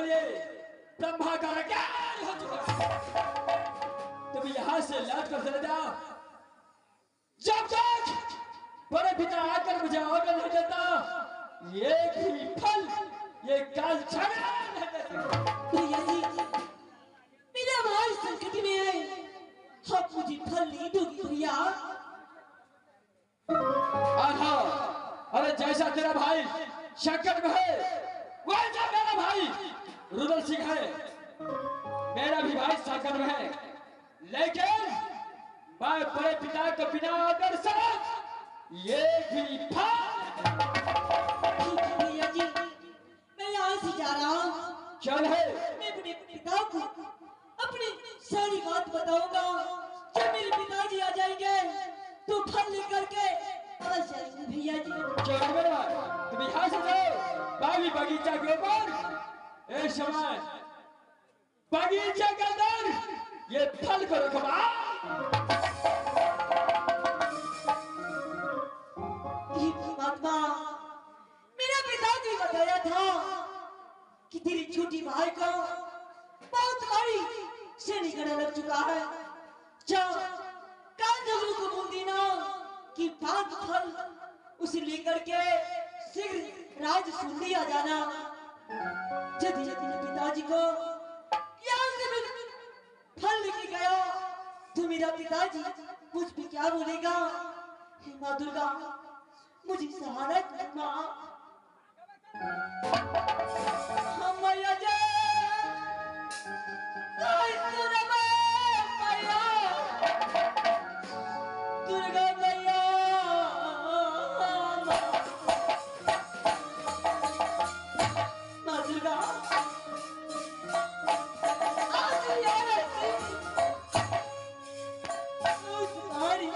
लिए ब्रह्मा का ज्ञान हो चुका है। तुम यहाँ से लौट कर चले जाओ, जब तक बड़े पिता आकर मुझे ऑर्डर नहीं देता एक ही फल ये काल झगड़ा नहीं देता। भैया जी, मेरा भाई संकट में है, आप मुझे फल नहीं दोगे भैया? अरे जैसा तेरा भाई संकट में है वैसा मेरा भाई रुदल सिंह है। मेरा भी भाई संकट में है, लेकिन मैं बड़े पिता के बिना आदर से ये भी भैया जी, मैं यहाँ से जा रहा हूँ। चल है, मैं अपने पिता को अपनी सारी बात बताऊंगा। जब मेरे पिताजी आ जाएंगे तो फल लेकर के आ जाएंगे भैया जी। चल मेरा, तुम यहाँ से जाओ बागी बगीचा के ऊपर। इस समय बगीचे के अंदर ये फल को रखवा। महात्मा, मेरा पिताजी बताया था कि तेरी छोटी भाई को बहुत भारी शनिगढ़ लग चुका है। काल जगरू को बोल देना कि 5 फल उसे लेकर के शीघ्र राज सुंदी आ जाना। यदि अपने पिताजी को यहाँ से फल लेके गया तो मेरा पिताजी मुझ पे क्या बोलेगा? हे माँ दुर्गा, मुझे सहारा कर माँ। हम मैया जय दुर्गा मैया, माँ दुर्गा तुम्हारी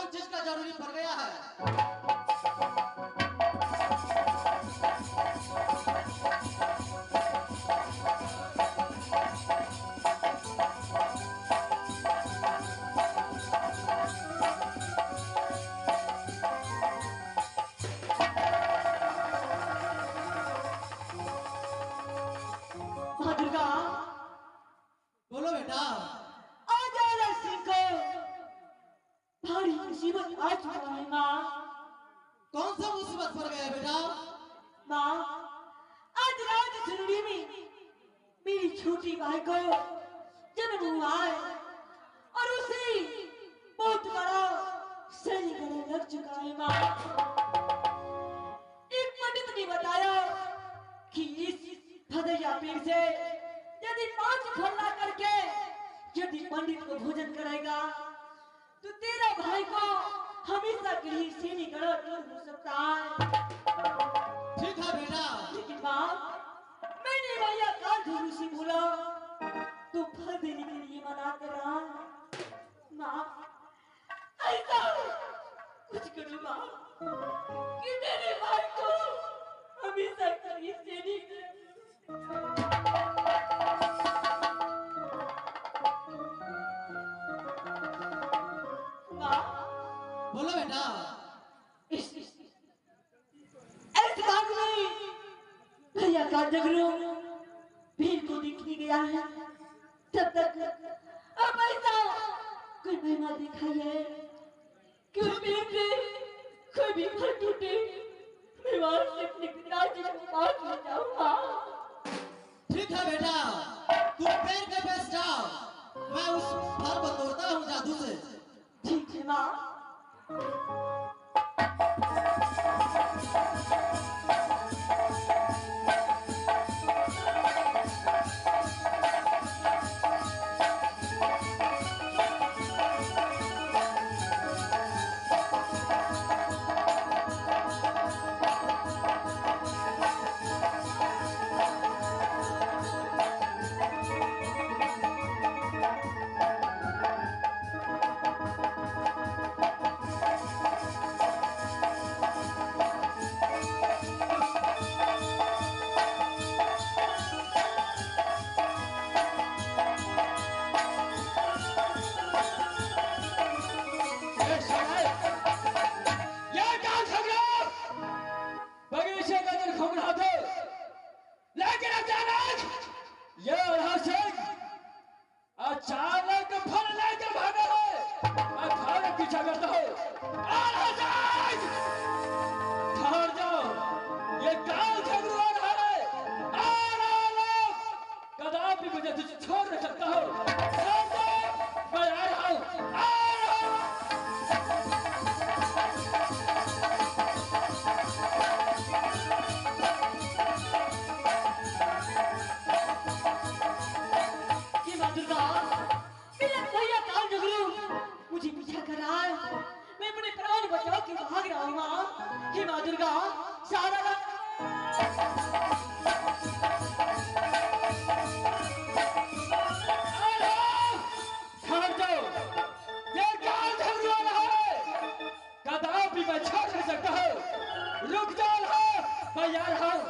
कौन चीज का जरूरी पड़ गया है? माँ दुर्गा बोलो बेटा। आज राजा सिंह को भारी मुसीबत आ चुका है माँ। कौन सा मुसीबत पड़ गया बेटा? माँ आज राज सुरड़ी में मेरी छोटी भाई को जन्म हुआ है और उसे बहुत बड़ा सैनिक गले लग चुका है माँ। एक पंडित ने बताया कि इस भदैया पेड़ से यदि 5 फल ला करके यदि पंडित को भोजन कराएगा तो तेरा भाई को हमेशा के लिए सैनिक गला दूर हो सकता है। ठीक है बेटा। लेकिन माँ मैंने भैया काल धुरू से बोला तो फल देने के लिए मना कर रहा है। माँ ऐसा कुछ करो माँ कि मेरे भाई को हमेशा के लिए सैनिक माँ बोलो बेटा। ऐसे बात में भैया का जगरू भीड़ को दिखने गया है। तब तक अब ऐसा कोई महिमा दिखाइए कि उस पेड़ से कोई भी फल टूटे मैं वहां से अपने पिताजी को पास ले जाऊंगा। ठीक है बेटा, तुम पेड़ पे बैठ जाओ, मैं उस फल को तोड़ता हूँ जादू से। ठीक है माँ। अचानक फल लेकर भागा है। मैं खाने पीछा करता हूँ। ठहर जाओ, ये काल झगड़ू आ रहा है। कदापि मुझे तुझे छोड़ नहीं सकता हूँ। मैं आ रहा हूँ। मुझे पीछा कर रहा है। मैं अपने प्राण बचाव के भाग रहा हूँ माँ। हे माँ दुर्गा सारा कदापि मैं छोड़ नहीं सकता हूँ। रुक जाओ, मैं आ रहा हूँ।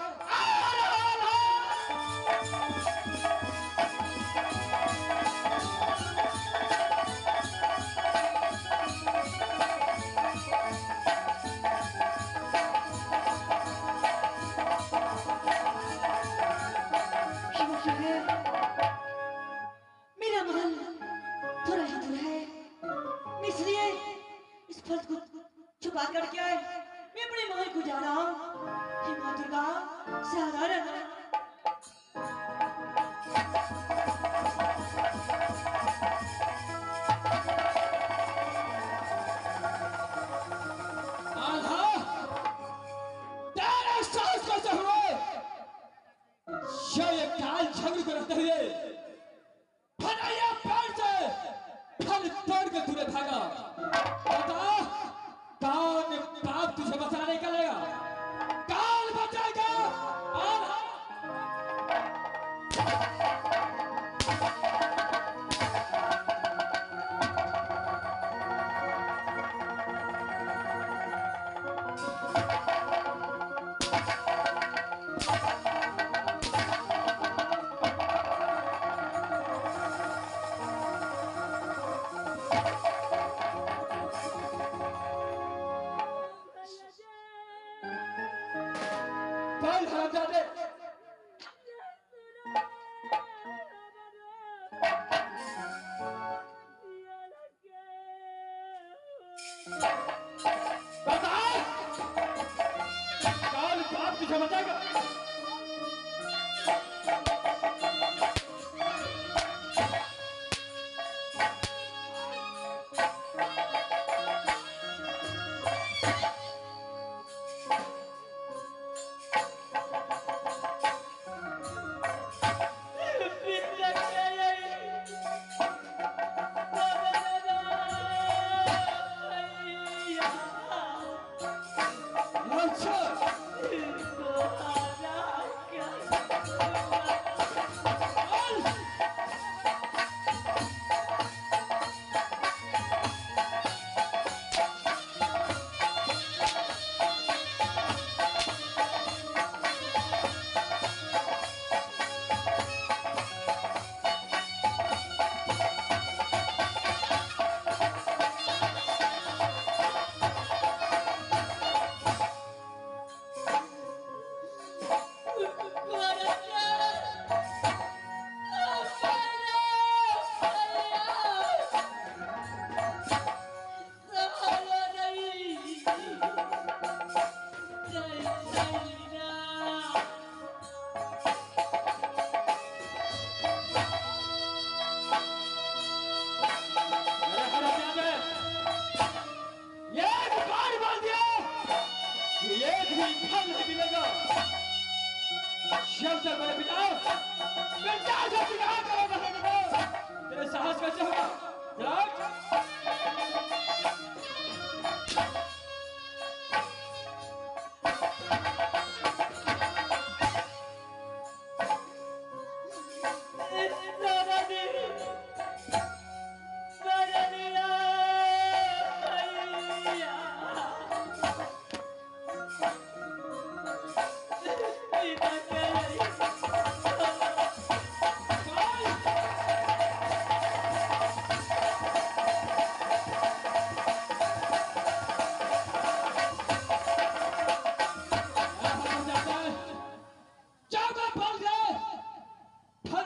मेरा महल थोड़ा ही दूर है, इसलिए इस फल को छुपा करके मैं अपने महल को जा रहा हूँ। हे माँ दुर्गा सहारा रखना। झगड़ कर रखते हुए भदैया पेड़ से फल तोड़ के तूने भागा। बता कौन पाप तुझे बचाने निकलेगा? कौन बचाएगा?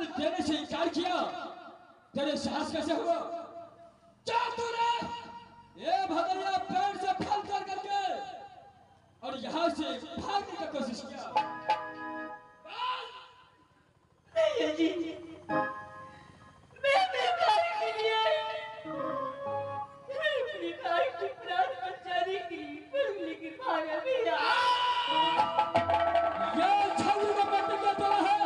फल देने से इनकार किया, तेरे साहस कैसे हुआ? चल तूने ये भदैया पेड़ से फल कर करके और यहाँ से भागने की कोशिश किया। नहीं जी, मैं अपने भाई के लिए, मैं अपने भाई की प्राण बचाने के लिए, लेकिन भागा मेरा। ये छवि का मत क्या तो है?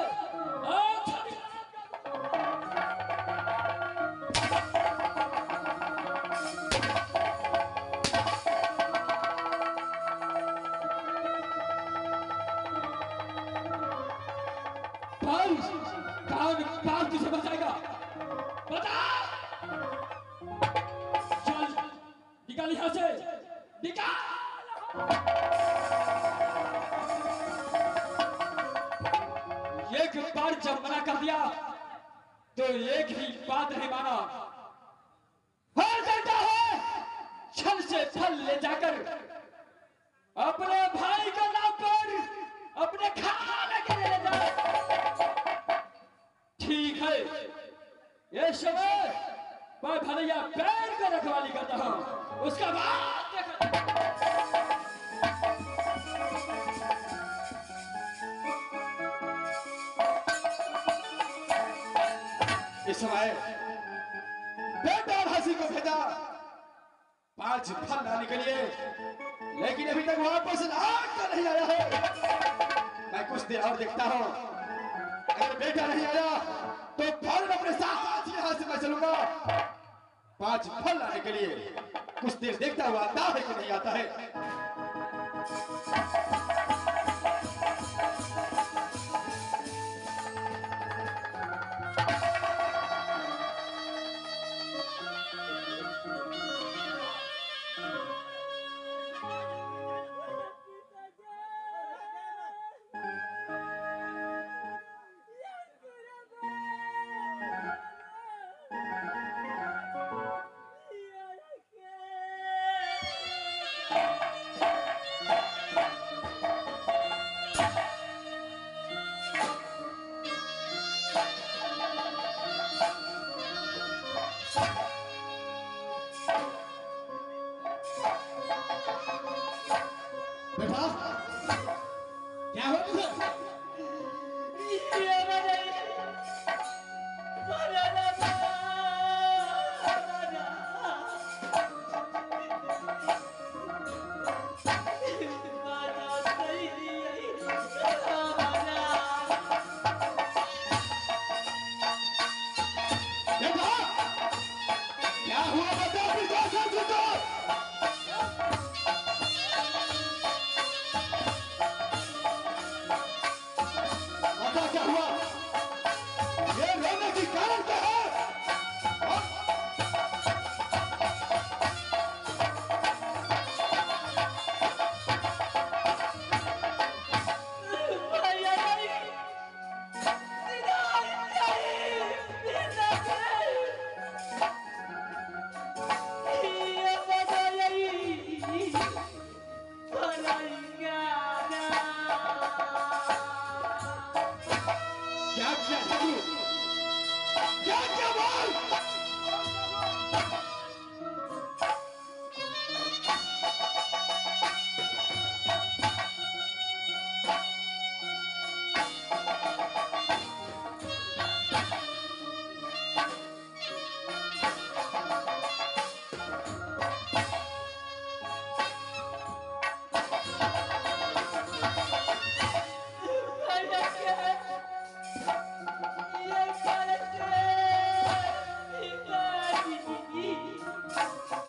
कौन तुझे बचाएगा? बता! चल निकाल यहाँ से, निकाल! एक बार जब मना कर दिया तो एक ही बात नहीं माना। हो सकता है छल से फल ले जाकर अपने भाई के नाम पर अपने खाने के लिए ले जाए। ठीक है, ये समय मैं भैया पैर को रखवाली करता हूँ, उसका बाद देखा। इस समय बेटा हंसी को भेजा 5 फल लाने के लिए, लेकिन अभी तक वापस लौट नहीं आया है। मैं कुछ देर और देखता हूँ, अगर बेटा नहीं आया तो फल अपने साथ यहाँ से मैं चलूंगा। 5 फल लाने के लिए कुछ देर देखता हुआ आता है कि नहीं आता है। क्या क्या बोल?